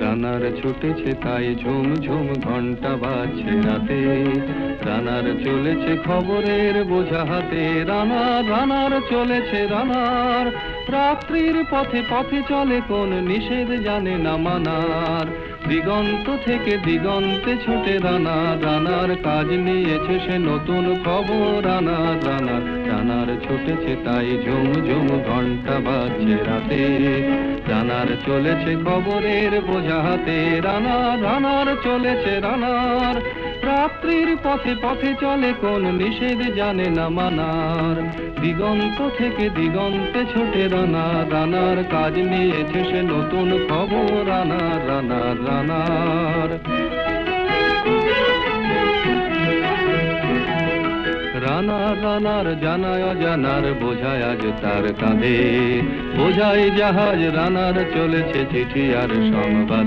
রানার ছুটেছে তাই ঝুম ঝুম ঘন্টা বাজছে রাতে, রানার চলেছে খবরের বোঝা হাতে, রানার চলেছে রানার, রাত্রির পথে পথে চলে কোন নিষেধ জানে না মানার, দিগন্ত থেকে দিগন্তে ছুটে রানার কাজ নিয়েছে সে নতুন খবর, রানার ছুটেছে তাই ঝুম ঝুম ঘন্টা বাজছে রাতে, রানার চলেছে খবরের বোঝা হাতে, রানার চলেছে রানার, রাত্রির পথে পথে চলে কোন নিষেধ জানে না মানার, দিগন্ত থেকে দিগন্তে ছোটে রানার কাজ নিয়েছে সে নতুন খবর, রানার রানার জানায় অজানার বোঝায় আজ তার কাঁধে, বোঝাই জাহাজ রানার চলেছে চিঠি আর সংবাদ।